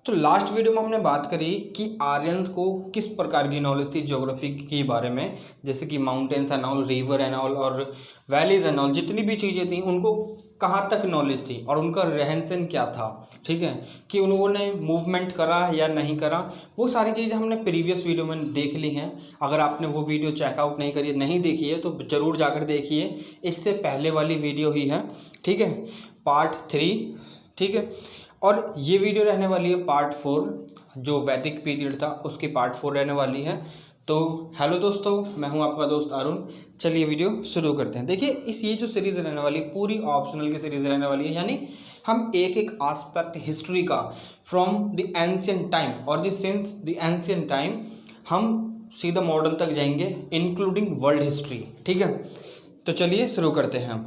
तो last video में हमने बात करी कि आर्यंस को किस प्रकार की नॉलेज थी ज्योग्राफी के बारे में, जैसे कि mountains and all, river and all और वैलीज एंड ऑल, जितनी भी चीज़ें थी उनको कहाँ तक नॉलेज थी और उनका रहन सहन क्या था। ठीक है, कि उन्होंने मूवमेंट करा या नहीं करा, वो सारी चीज़ें हमने प्रीवियस वीडियो में देख ली हैं। अगर आपने वो वीडियो चेकआउट नहीं देखी है तो ज़रूर जाकर देखिए, इससे पहले वाली वीडियो ही है। ठीक है, पार्ट 3। ठीक है, और ये वीडियो रहने वाली है पार्ट 4, जो वैदिक पीरियड था उसकी पार्ट 4 रहने वाली है। तो हेलो दोस्तों, मैं हूं आपका दोस्त अरुण। चलिए वीडियो शुरू करते हैं। देखिए, ये जो सीरीज़ रहने वाली पूरी ऑप्शनल की सीरीज़ रहने वाली है, यानी हम एक एक एस्पेक्ट हिस्ट्री का फ्रॉम द एंशिएंट टाइम और the sins the ancient time हम सीधा मॉडर्न तक जाएंगे, इंक्लूडिंग वर्ल्ड हिस्ट्री। ठीक है, तो चलिए शुरू करते हैं।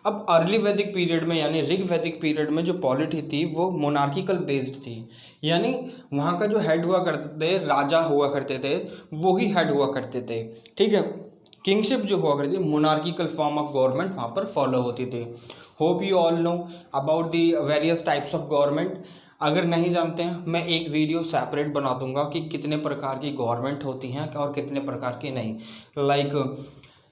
अब अर्ली वैदिक पीरियड में यानी ऋग वैदिक पीरियड में जो पॉलिटी थी वो मोनार्किकल बेस्ड थी, यानी वहाँ का जो हेड हुआ करते थे, राजा हुआ करते थे, वो ही हेड हुआ करते थे। ठीक है, किंगशिप जो हुआ करती थी, मोनार्किकल फॉर्म ऑफ गवर्नमेंट वहाँ पर फॉलो होती थी। Hope you all know about the various types of government. अगर नहीं जानते हैं, मैं एक वीडियो सेपरेट बना दूंगा कि कितने प्रकार की गवर्नमेंट होती हैं और कितने प्रकार की नहीं, like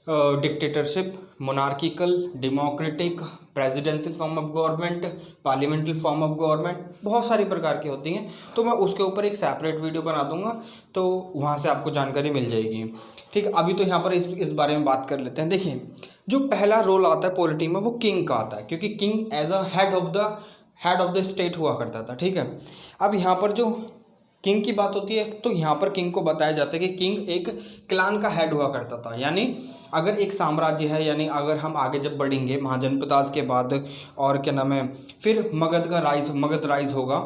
dictatorship, monarchical, democratic, presidential form of government, parliamentary form of government, बहुत सारी प्रकार की होती हैं। तो मैं उसके ऊपर एक सेपरेट वीडियो बना दूंगा, तो वहाँ से आपको जानकारी मिल जाएगी। ठीक है, अभी तो यहाँ पर इस बारे में बात कर लेते हैं। देखिए, जो पहला रोल आता है पॉलिटी में वो किंग का आता है, क्योंकि king as a head of the state हुआ करता था। ठीक है, अब यहाँ पर जो किंग की बात होती है तो यहाँ पर किंग को बताया जाता है कि किंग एक क्लान का हेड हुआ करता था। यानी अगर एक साम्राज्य है, यानी अगर हम आगे जब बढ़ेंगे महाजनपदास के बाद, और क्या नाम है, फिर मगध राइज होगा।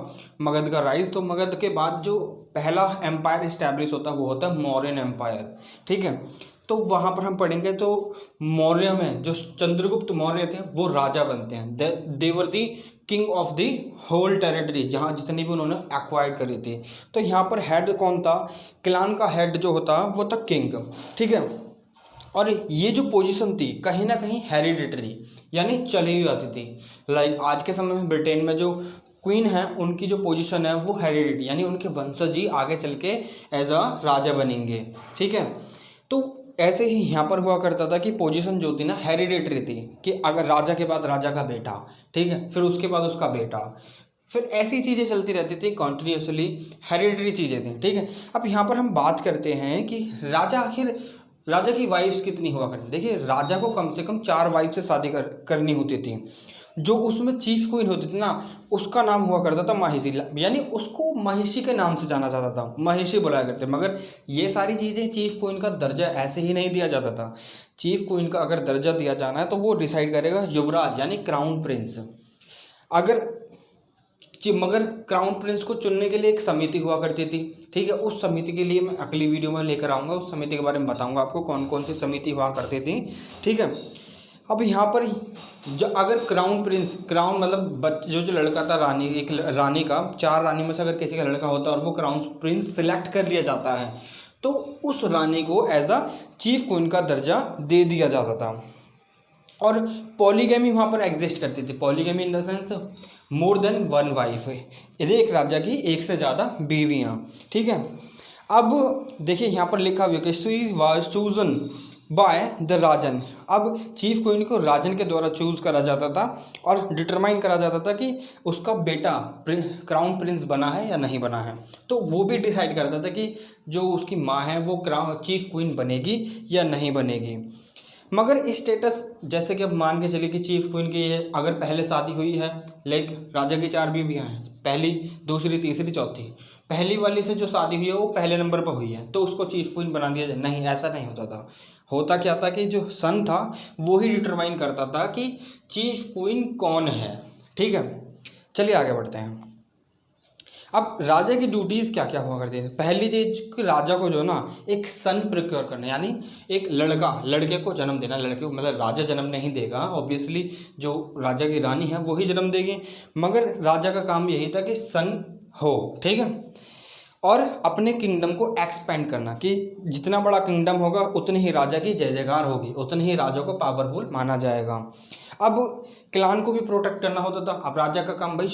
मगध का राइज, तो मगध के बाद जो पहला एम्पायर इस्टेब्लिश होता है वो होता है मौर्यन एम्पायर। ठीक है, तो वहाँ पर हम पढ़ेंगे तो मौर्य में जो चंद्रगुप्त मौर्य थे वो राजा बनते हैं। They were the king of the whole territory, जहाँ जितनी भी उन्होंने एक्वायर करी थी। तो यहाँ पर हेड कौन था? क्लान का हेड जो होता वो था किंग। ठीक है, और ये जो पोजीशन थी कहीं ना कहीं हेरिडिटरी, यानी चली हुई आती थी। लाइक आज के समय में ब्रिटेन में जो क्वीन है उनकी जो पोजीशन है वो हेरिडिटी, यानी उनके वंशज ही आगे चल के एज अ राजा बनेंगे। ठीक है, तो ऐसे ही यहाँ पर हुआ करता था कि पोजीशन जो थी ना हेरिडिटरी थी, कि अगर राजा के बाद राजा का बेटा, ठीक है, फिर उसके बाद उसका बेटा, फिर ऐसी चीज़ें चलती रहती थी, कॉन्टिन्यूसली हेरिडिटरी चीज़ें थी। ठीक है, अब यहाँ पर हम बात करते हैं कि राजा की वाइफ्स कितनी हुआ करती। देखिए, राजा को कम से कम 4 वाइफ से शादी करनी होती थी। जो उसमें चीफ क्वीन होती थी ना, उसका नाम हुआ करता था महिषी, यानी उसको महिषी के नाम से जाना जाता था, महिषी बुलाया करते। मगर ये सारी चीज़ें चीफ क्वीन का दर्जा ऐसे ही नहीं दिया जाता था। चीफ क्वीन का अगर दर्जा दिया जाना है तो वो डिसाइड करेगा युवराज, यानी क्राउन प्रिंस। अगर मगर क्राउन प्रिंस को चुनने के लिए एक समिति हुआ करती थी। ठीक है, उस समिति के लिए मैं अगली वीडियो में लेकर आऊँगा, उस समिति के बारे में बताऊँगा आपको कौन कौन सी समिति हुआ करती थी। ठीक है, अब यहाँ पर जो अगर क्राउन मतलब जो लड़का था रानी, एक रानी का, 4 रानी में से अगर किसी का लड़का होता है और वो क्राउन प्रिंस सिलेक्ट कर लिया जाता है तो उस रानी को एज अ चीफ क्वीन का दर्जा दे दिया जाता था। और पॉलीगैमी वहाँ पर एग्जिस्ट करती थी। Polygamy in the sense more than 1 wife, एक राजा की एक से ज़्यादा बीवियाँ। ठीक है, अब देखिए यहाँ पर लिखा हुआ कि she was chosen by the राजन। अब चीफ क्वीन को राजन के द्वारा चूज करा जाता था और डिटरमाइन करा जाता था कि उसका बेटा क्राउन प्रिंस बना है या नहीं बना है। तो वो भी डिसाइड करता था कि जो उसकी माँ है वो चीफ क्वीन बनेगी या नहीं बनेगी। मगर स्टेटस, जैसे कि अब मान के चलिए कि चीफ क्वीन की अगर पहले शादी हुई है, लाइक राजा की 4 बीवियाँ हैं, पहली, दूसरी, तीसरी, चौथी, पहली वाली से जो शादी हुई है वो पहले नंबर पर हुई है तो उसको चीफ क्वीन बना दिया जाए। नहीं, ऐसा नहीं होता था। होता क्या था कि जो सन था वो ही डिटरमाइन करता था कि चीफ क्वीन कौन है। ठीक है, चलिए आगे बढ़ते हैं। अब राजा की ड्यूटीज़ क्या क्या हुआ करती थी? पहली चीज कि राजा को जो ना एक सन प्रिक्योर करना, यानी एक लड़के को जन्म देना। लड़के को मतलब राजा जन्म नहीं देगा, ऑब्वियसली जो राजा की रानी है वो ही जन्म देगी, मगर राजा का काम यही था कि सन हो। ठीक है, और अपने किंगडम को एक्सपेंड करना, कि जितना बड़ा किंगडम होगा उतनी ही राजा की जय जयकार होगी, उतनी ही राजा को पावरफुल माना जाएगा। अब क्लान को भी प्रोटेक्ट करना होता था। अब राजा का काम भाई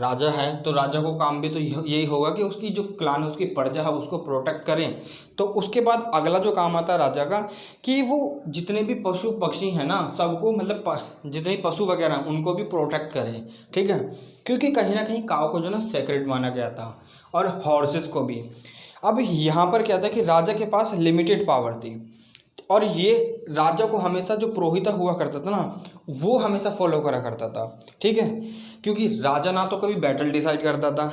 राजा है तो राजा को काम भी तो यही होगा कि उसकी जो क्लान है, उसकी प्रजा है, उसको प्रोटेक्ट करें। तो उसके बाद अगला जो काम आता है राजा का कि वो जितने भी पशु पक्षी हैं ना सबको, मतलब जितने पशु वगैरह हैं उनको भी प्रोटेक्ट करें, ठीक है। क्योंकि कहीं ना कहीं काऊ को जो ना सेक्रेड माना गया था, और हॉर्सेस को भी। अब यहाँ पर क्या था कि राजा के पास लिमिटेड पावर थी, और ये राजा को हमेशा जो पुरोहिता हुआ करता था ना वो हमेशा फॉलो करा करता था, ठीक है। क्योंकि राजा ना तो कभी बैटल डिसाइड करता था,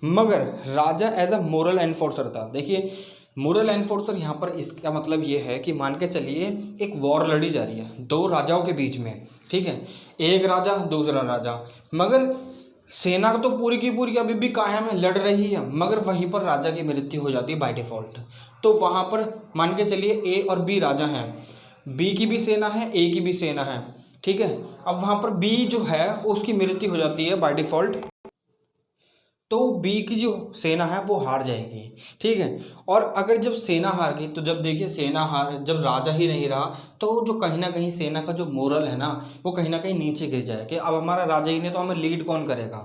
मगर राजा एज अ मोरल एनफोर्सर था। देखिए मोरल एनफोर्सर यहाँ पर इसका मतलब ये है कि मान के चलिए एक वॉर लड़ी जा रही है दो राजाओं के बीच में, ठीक है। एक राजा दूसरा राजा, मगर सेना तो पूरी की पूरी अभी भी कायम है, लड़ रही है, मगर वहीं पर राजा की मृत्यु हो जाती है बाय डिफॉल्ट। तो वहाँ पर मान के चलिए ए और बी राजा हैं, बी की भी सेना है, ए की भी सेना है, ठीक है। अब वहाँ पर बी जो है उसकी मृत्यु हो जाती है बाय डिफॉल्ट, तो बी की जो सेना है वो हार जाएगी, ठीक है। और अगर जब सेना हार गई तो जब देखिए सेना हार, जब राजा ही नहीं रहा तो जो कहीं ना कहीं सेना का जो मोरल है ना वो कहीं ना कहीं नीचे गिर जाए कि अब हमारा राजा ही नहीं तो हमें लीड कौन करेगा।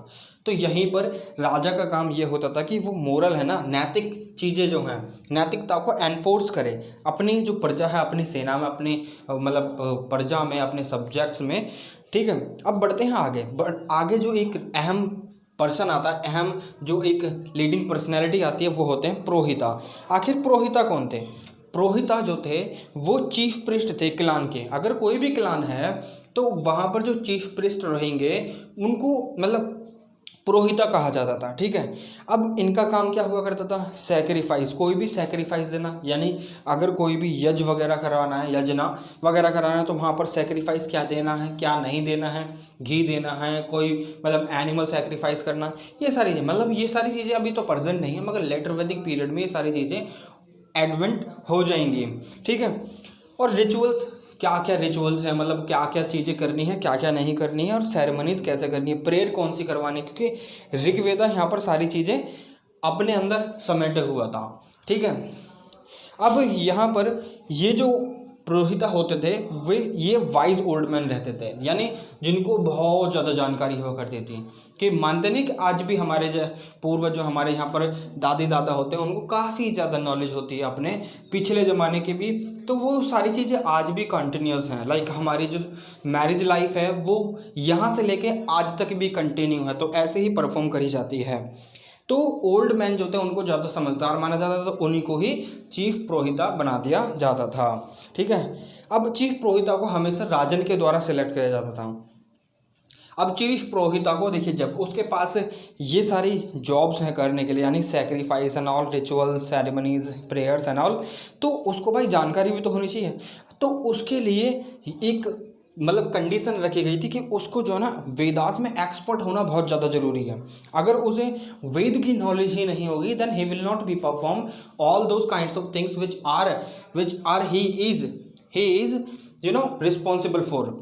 तो यहीं पर राजा का काम ये होता था कि वो मोरल है ना, नैतिक चीज़ें जो हैं, नैतिकता को एनफोर्स करे अपनी जो प्रजा है, अपनी सेना में, अपनी मतलब प्रजा में, अपने सब्जेक्ट्स में, ठीक है। अब बढ़ते हैं आगे। आगे जो एक अहम पर्सन आता है, अहम जो एक लीडिंग पर्सनैलिटी आती है वो होते हैं पुरोहिता। आखिर पुरोहिता कौन थे? पुरोहिता जो थे वो चीफ प्रिस्ट थे क्लान के। अगर कोई भी क्लान है तो वहाँ पर जो चीफ प्रिस्ट रहेंगे उनको मतलब पुरोहिता कहा जाता था, ठीक है। अब इनका काम क्या हुआ करता था? सैक्रिफाइस, कोई भी सैक्रिफाइस देना, यानी अगर कोई भी यज्ञ वगैरह करवाना है, यजना वगैरह कराना है तो वहाँ पर सैक्रिफाइस क्या देना है, क्या नहीं देना है, घी देना है, कोई मतलब एनिमल सैक्रिफाइस करना, ये सारी चीज़ें, मतलब ये सारी चीज़ें अभी तो प्रेजेंट नहीं है, मगर लेटर वैदिक पीरियड में ये सारी चीज़ें एडवेंट हो जाएंगी, ठीक है। और रिचुअल्स, क्या क्या रिचुअल्स हैं, मतलब क्या क्या चीज़ें करनी है, क्या क्या नहीं करनी है, और सेरेमनीज कैसे करनी है, प्रेयर कौन सी करवानी है, क्योंकि ऋग्वेदा यहाँ पर सारी चीज़ें अपने अंदर समेटे हुआ था, ठीक है। अब यहाँ पर ये जो पुरोहिता होते थे वे ये वाइज ओल्ड मैन रहते थे, यानी जिनको बहुत ज़्यादा जानकारी हुआ करती थी। कि मानते नहीं कि आज भी हमारे जो पूर्वज जो हमारे यहाँ पर दादी दादा होते हैं उनको काफ़ी ज़्यादा नॉलेज होती है अपने पिछले ज़माने की भी, तो वो सारी चीज़ें आज भी कंटिन्यूस हैं। लाइक हमारी जो मैरिज लाइफ है वो यहाँ से लेके आज तक भी कंटिन्यू है, तो ऐसे ही परफॉर्म करी जाती है। तो ओल्ड मैन जो थे उनको ज़्यादा समझदार माना जाता था, तो उन्हीं को ही चीफ पुरोहिता बना दिया जाता था, ठीक है। अब चीफ पुरोहिता को हमेशा राजन के द्वारा सिलेक्ट किया जाता था। अब चीफ पुरोहिता को देखिए जब उसके पास ये सारी जॉब्स हैं करने के लिए, यानी sacrifice and all, ritual, ceremonies, prayers and all, तो उसको भाई जानकारी भी तो होनी चाहिए। तो उसके लिए एक मतलब कंडीशन रखी गई थी कि उसको जो है ना वेदास में एक्सपर्ट होना बहुत ज़्यादा ज़रूरी है। अगर उसे वेद की नॉलेज ही नहीं होगी then he will not be perform all those kinds of things which are he is responsible for.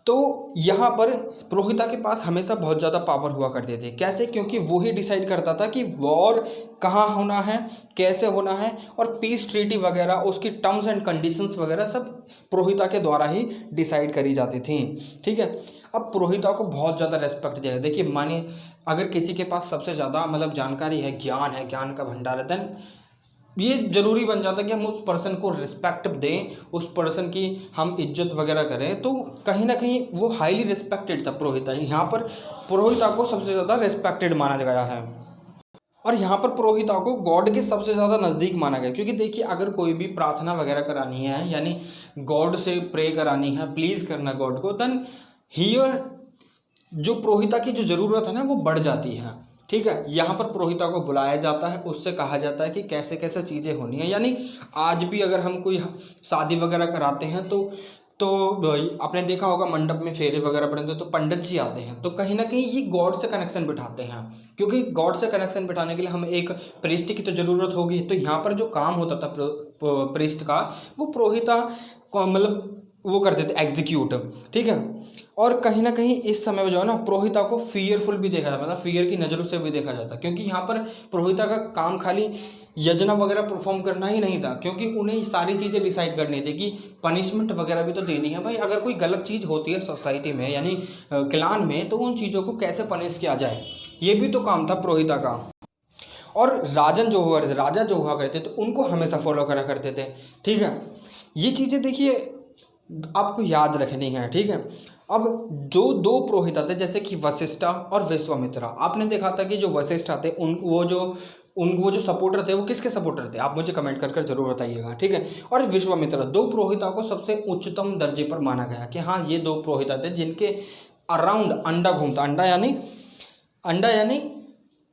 तो यहाँ पर पुरोहिता के पास हमेशा बहुत ज़्यादा पावर हुआ करते थे। कैसे? क्योंकि वो ही डिसाइड करता था कि वॉर कहाँ होना है, कैसे होना है, और पीस ट्रीटी वगैरह उसकी टर्म्स एंड कंडीशंस वगैरह सब पुरोहिता के द्वारा ही डिसाइड करी जाती थी, ठीक है। अब पुरोहिता को बहुत ज़्यादा रेस्पेक्ट दिया। देखिए मानिए अगर किसी के पास सबसे ज़्यादा मतलब जानकारी है, ज्ञान का भंडार है, देन ये ज़रूरी बन जाता है कि हम उस पर्सन को रिस्पेक्ट दें, उस पर्सन की हम इज्जत वगैरह करें। तो कहीं ना कहीं वो हाईली रिस्पेक्टेड था पुरोहिता। यहाँ पर पुरोहिता को सबसे ज़्यादा रिस्पेक्टेड माना गया है, और यहाँ पर पुरोहिता को गॉड के सबसे ज़्यादा नज़दीक माना गया। क्योंकि देखिए अगर कोई भी प्रार्थना वगैरह करानी है, यानी गॉड से प्रे करानी है, प्लीज़ करना गॉड को, देन हियर जो पुरोहिता की जो ज़रूरत है ना वो बढ़ जाती है, ठीक है। यहाँ पर पुरोहिता को बुलाया जाता है, उससे कहा जाता है कि कैसे कैसे चीज़ें होनी है। यानी आज भी अगर हम कोई शादी वगैरह कराते हैं तो आपने देखा होगा मंडप में फेरे वगैरह पड़ते तो पंडित जी आते हैं, तो कहीं ना कहीं ये गॉड से कनेक्शन बिठाते हैं। क्योंकि गॉड से कनेक्शन बिठाने के लिए हमें एक प्रीस्ट की तो ज़रूरत होगी। तो यहाँ पर जो काम होता था प्रीस्ट का वो पुरोहिता को मतलब वो करते थे एग्जीक्यूट, ठीक है। और कहीं ना कहीं इस समय जो है ना पुरोहिता को फियरफुल भी देखा जाता, मतलब फियर की नज़रों से भी देखा जाता, क्योंकि यहाँ पर पुरोहिता का काम खाली यज्ञ वगैरह परफॉर्म करना ही नहीं था, क्योंकि उन्हें सारी चीज़ें डिसाइड करनी थी कि पनिशमेंट वगैरह भी तो देनी है भाई। अगर कोई गलत चीज़ होती है सोसाइटी में यानी क्लान में, तो उन चीज़ों को कैसे पनिश किया जाए, ये भी तो काम था पुरोहिता का। और राजा जो हुआ करते थे उनको हमेशा फॉलो करा करते थे, ठीक है। ये चीज़ें देखिए आपको याद रखनी है, ठीक है। अब जो दो पुरोहित थे जैसे कि वशिष्ठा और विश्वामित्रा, आपने देखा था कि जो वशिष्ठा थे वो जो सपोर्टर थे वो किसके सपोर्टर थे, आप मुझे कमेंट कर जरूर बताइएगा, ठीक है। और विश्वामित्र, दो पुरोहिता को सबसे उच्चतम दर्जे पर माना गया कि हाँ ये दो पुरोहिता थे जिनके अराउंड अंडा घूमता, अंडा यानी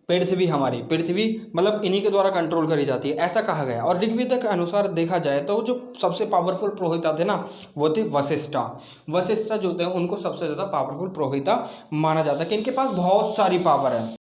पृथ्वी, हमारी पृथ्वी मतलब इन्हीं के द्वारा कंट्रोल करी जाती है, ऐसा कहा गया। और ऋग्वेद के अनुसार देखा जाए तो जो सबसे पावरफुल पुरोहिता थे ना वो थे वशिष्ठा जो थे उनको सबसे ज़्यादा पावरफुल पुरोहिता माना जाता है कि इनके पास बहुत सारी पावर है।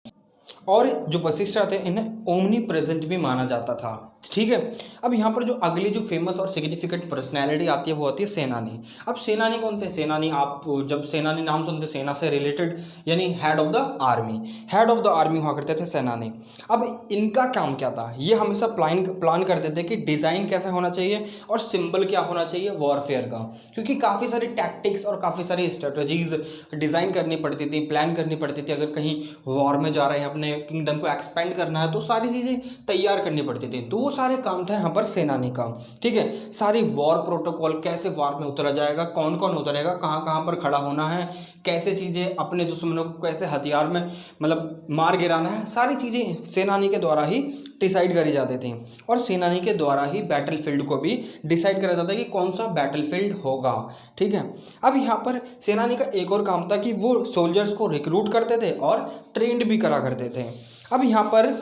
और जो वशिष्ठ थे इन्हें ओमनी प्रेजेंट भी माना जाता था, ठीक है। अब यहाँ पर जो अगली जो फेमस और सिग्निफिकेंट पर्सनैलिटी आती है वो आती है सेनानी। अब सेनानी कौन थे? सेनानी, आप जब सेनानी नाम सुनते सेना से रिलेटेड यानी हेड ऑफ द आर्मी हुआ करते थे सेनानी। अब इनका काम क्या था? ये हमेशा प्लान करते थे कि डिज़ाइन कैसा होना चाहिए और सिंबल क्या होना चाहिए वॉरफेयर का, क्योंकि काफ़ी सारी टैक्टिक्स और काफ़ी सारी स्ट्रेटजीज डिज़ाइन करनी पड़ती थी, प्लान करनी पड़ती थी। अगर कहीं वॉर में जा रहे हैं, अपने किंगडम को एक्सपेंड करना है, तो सारी चीज़ें तैयार करनी पड़ती थी। तो वो सारे काम था यहाँ पर सेनानी का, ठीक है। सारी वॉर प्रोटोकॉल, कैसे वॉर में उतरा जाएगा, कौन कौन उतरेगा, कहाँ कहाँ पर खड़ा होना है, कैसे चीज़ें अपने दुश्मनों को कैसे हथियार में मतलब मार गिराना है, सारी चीज़ें सेनानी के द्वारा ही डिसाइड करी जाती थी। और सेनानी के द्वारा ही बैटलफील्ड को भी डिसाइड करा जाता है कि कौन सा बैटलफील्ड होगा, ठीक है। अब यहाँ पर सेनानी का एक और काम था कि वो सोल्जर्स को रिक्रूट करते थे और ट्रेंड भी करा करते थे। अब यहाँ पर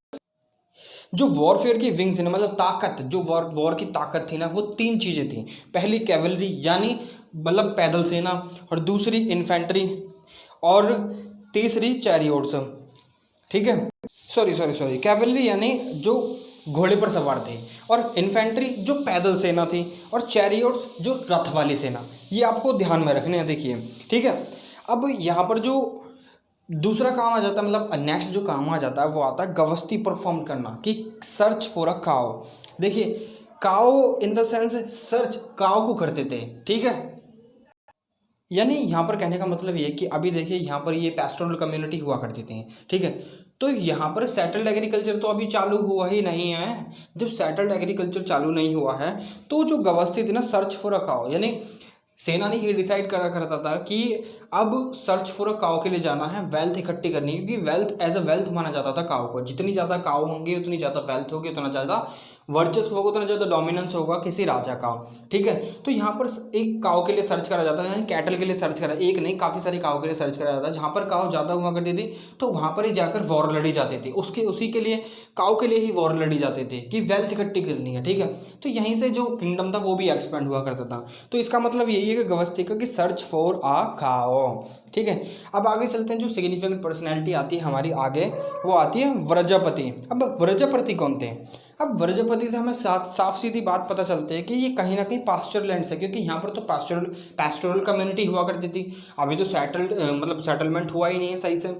जो वॉरफेयर की विंग्स है मतलब ताकत, जो वॉर की ताकत थी ना, वो तीन चीज़ें थी। पहली कैवलरी यानी मतलब पैदल सेना, और दूसरी इन्फेंट्री, और तीसरी चैरियोट्स, ठीक है। सॉरी कैवलरी यानी जो घोड़े पर सवार थे, और इन्फेंट्री जो पैदल सेना थी, और चैरियोट्स जो रथ वाली सेना। ये आपको ध्यान में रखने हैं, देखिए, ठीक है। अब यहाँ पर जो दूसरा काम आ जाता है मतलब नेक्स्ट जो काम आ जाता है वो आता है गश्ती परफॉर्म करना, कि सर्च फॉर अ काओ। देखिए काओ इन द सेंस सर्च काओ को करते थे, ठीक है। यानी यहाँ पर कहने का मतलब ये है कि अभी देखिए यहाँ पर ये पैस्टोरल कम्युनिटी हुआ करती थी, ठीक है। तो यहाँ पर सेटल्ड एग्रीकल्चर तो अभी चालू हुआ ही नहीं है। जब सेटल्ड एग्रीकल्चर चालू नहीं हुआ है तो जो गवस्थी थी ना, सर्च फॉर अ काओ, यानी सेनानी ये डिसाइड करा करता था कि अब सर्च फॉर अ काओ के लिए जाना है, वेल्थ इकट्ठी करनी है, क्योंकि वेल्थ एज अ वेल्थ माना जाता था काओ को। जितनी ज़्यादा काओ होंगे उतनी ज़्यादा वेल्थ होगी, उतना ज़्यादा वर्चस्व होगा, उतना ज़्यादा डोमिनेंस होगा किसी राजा का, ठीक है। तो यहाँ पर एक काओ के लिए सर्च करा जाता है, यानी कैटल के लिए सर्च करा, एक नहीं काफ़ी सारी काओ के लिए सर्च करा जाता है। जहाँ पर काओ ज़्यादा हुआ करती थी तो वहाँ पर ही जाकर वॉर लड़ी जाती थी, उसी के लिए काओ के लिए ही वॉर लड़ी जाती थी कि वेल्थ इकट्ठी करनी है, ठीक है। तो यहीं से जो किंगडम था वो भी एक्सपेंड हुआ करता था। तो इसका मतलब यही है कि गवस्थी का कि सर्च फॉर आ काओ, ठीक है। अब आगे चलते हैं, जो सिग्निफिकेंट पर्सनैलिटी आती है हमारी आगे वो आती है व्रजपति। अब व्रजपति कौन थे? अब व्रजपति से हमें साफ सीधी बात पता चलती है कि ये कहीं ना कहीं पास्चर लैंड है, क्योंकि यहाँ पर तो पैस्टोरल कम्युनिटी हुआ करती थी। अभी तो मतलब सेटलमेंट हुआ ही नहीं है सही से।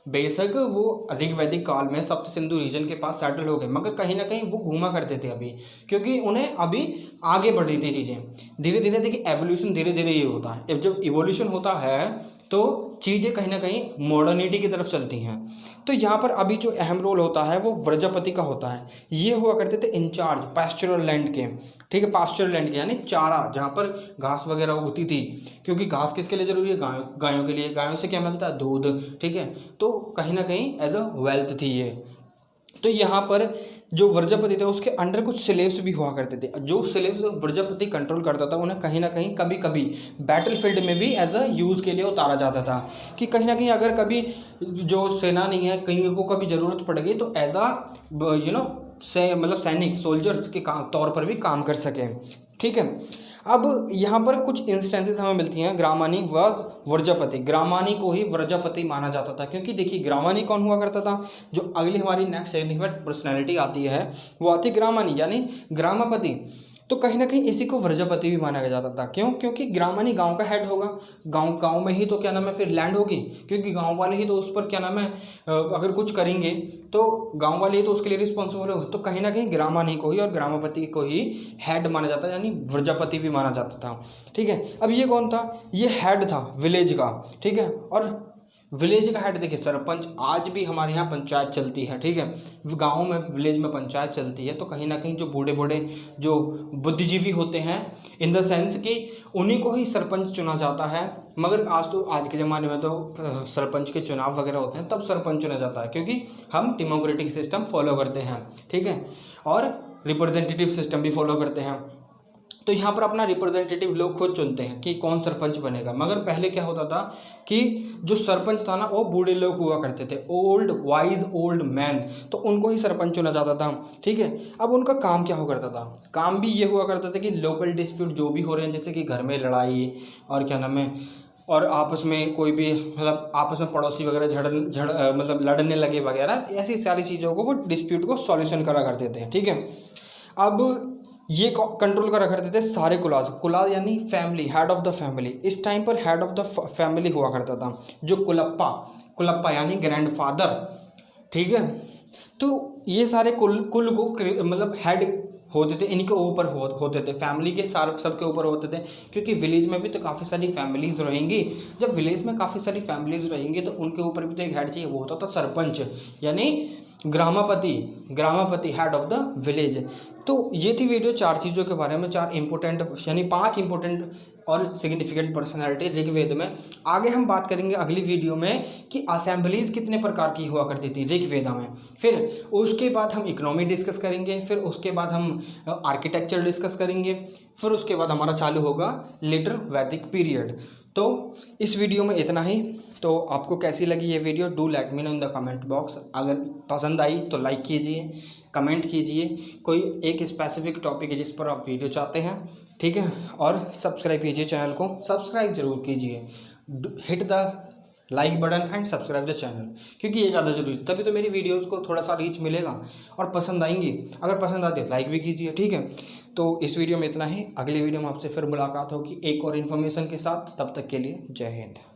बेशक वो ऋग्वैदिक काल में सप्त सिंधु रीजन के पास सेटल हो गए, मगर कहीं ना कहीं वो घूमा करते थे अभी, क्योंकि उन्हें अभी आगे बढ़ रही थी चीज़ें धीरे धीरे। देखिए एवोल्यूशन धीरे धीरे ये होता है, जब इवोल्यूशन होता है तो चीज़ें कहीं ना कहीं मॉडर्निटी की तरफ चलती हैं। तो यहाँ पर अभी जो अहम रोल होता है वो व्रजपति का होता है। ये हुआ करते थे इंचार्ज पास्चुरल लैंड के, ठीक है, पास्चुरल लैंड के, यानी चारा जहाँ पर घास वगैरह उगती थी, क्योंकि घास किसके लिए जरूरी है? गायों के लिए। गायों से क्या मिलता है? दूध, ठीक है। तो कहीं ना कहीं एज अ वेल्थ थी ये। तो यहाँ पर जो व्रजपति थे उसके अंडर कुछ स्लेव्स भी हुआ करते थे। जो स्लेव्स व्रजपति कंट्रोल करता था उन्हें कहीं ना कहीं कभी कभी बैटलफील्ड में भी एज अ यूज़ के लिए उतारा जाता था, कि कहीं ना कहीं अगर कभी जो सेना नहीं है, कहीं को कभी ज़रूरत पड़ेगी तो एज अ मतलब सैनिक सोल्जर्स के तौर पर भी काम कर सकें, ठीक है। अब यहाँ पर कुछ इंस्टेंसेस हमें मिलती हैं। ग्रामानी वॉज व्रजपति, ग्रामानी को ही व्रजपति माना जाता था, क्योंकि देखिए ग्रामानी कौन हुआ करता था? जो अगली हमारी नेक्स्ट सिग्निफिकेंट पर्सनैलिटी आती है वो आती है ग्रामानी यानी ग्रामापति। तो कहीं ना कहीं इसी को व्रजपति भी माना जाता था। क्यों? क्योंकि ग्रामानी गांव का हेड होगा, गांव में ही तो क्या नाम है फिर लैंड होगी, क्योंकि गांव वाले ही तो उस पर क्या नाम है अगर कुछ करेंगे तो गांव वाले ही तो उसके लिए रिस्पॉन्सिबल हो। तो कहीं ना कहीं ग्रामानी को ही और ग्रामपति को ही हेड माना जाता है, यानी व्रजपति भी माना जाता था, ठीक है। अब ये कौन था? ये हेड था विलेज का, ठीक है। और विलेज का हेड देखिए सरपंच, आज भी हमारे यहाँ पंचायत चलती है, ठीक है, गाँव में विलेज में पंचायत चलती है, तो कहीं ना कहीं जो बूढ़े बूढ़े जो बुद्धिजीवी होते हैं, इन द सेंस कि उन्हीं को ही सरपंच चुना जाता है। मगर आज के ज़माने में तो सरपंच के चुनाव वगैरह होते हैं तब सरपंच चुना जाता है, क्योंकि हम डेमोक्रेटिक सिस्टम फॉलो करते हैं, ठीक है, और रिप्रेजेंटेटिव सिस्टम भी फॉलो करते हैं। तो यहाँ पर अपना रिप्रेजेंटेटिव लोग खुद चुनते हैं कि कौन सरपंच बनेगा। मगर पहले क्या होता था कि जो सरपंच था ना वो बूढ़े लोग हुआ करते थे, ओल्ड वाइज ओल्ड मैन, तो उनको ही सरपंच चुना जाता था, ठीक है। अब उनका काम क्या हुआ करता था, काम भी ये हुआ करता था कि लोकल डिस्प्यूट जो भी हो रहे हैं, जैसे कि घर में लड़ाई और क्या नाम है, और आपस में कोई भी मतलब आपस में पड़ोसी वगैरह मतलब लड़ने लगे वगैरह, ऐसी सारी चीज़ों को वो डिस्प्यूट को सॉल्यूशन करा करते थे, ठीक है। अब ये कंट्रोल करा करते थे सारे कुलाल यानी family, head of the family. इस टाइम पर हेड ऑफ द फैमिली हुआ करता था जो कुलप्पा यानी ग्रैंडफादर, ठीक है। तो ये सारे कुल को मतलब हेड होते थे, इनके ऊपर होते थे, फैमिली के सारे सबके ऊपर होते थे, क्योंकि विलेज में भी तो काफ़ी सारी फैमिलीज रहेंगी। जब विलेज में काफ़ी सारी फैमिलीज रहेंगी तो उनके ऊपर भी तो एक हेड चाहिए, वो होता था सरपंच यानी ग्रामापति हेड ऑफ द विलेज। तो ये थी वीडियो 4 चीज़ों के बारे में, 4 इंपॉर्टेंट यानी 5 इंपॉर्टेंट और सिग्निफिकेंट पर्सनैलिटी ऋग्वेद में। आगे हम बात करेंगे अगली वीडियो में कि असेंबलीज कितने प्रकार की हुआ करती थी ऋग्वेद में। फिर उसके बाद हम इकोनॉमी डिस्कस करेंगे, फिर उसके बाद हम आर्किटेक्चर डिस्कस करेंगे, फिर उसके बाद हमारा चालू होगा लेटर वैदिक पीरियड। तो इस वीडियो में इतना ही। तो आपको कैसी लगी ये video, do let me know in the comment box. अगर पसंद आई तो लाइक कीजिए, कमेंट कीजिए, कोई एक स्पेसिफिक टॉपिक है जिस पर आप वीडियो चाहते हैं, ठीक है, और सब्सक्राइब कीजिए, चैनल को सब्सक्राइब जरूर कीजिए, hit the like button and subscribe the channel, क्योंकि ये ज़्यादा जरूरी, तभी तो मेरी वीडियोज़ को थोड़ा सा रीच मिलेगा और पसंद आएंगी। अगर पसंद आती है लाइक भी कीजिए, ठीक है। तो इस वीडियो में इतना ही, अगली वीडियो में आपसे फिर मुलाकात होगी एक और इन्फॉर्मेशन के साथ। तब तक के लिए जय हिंद।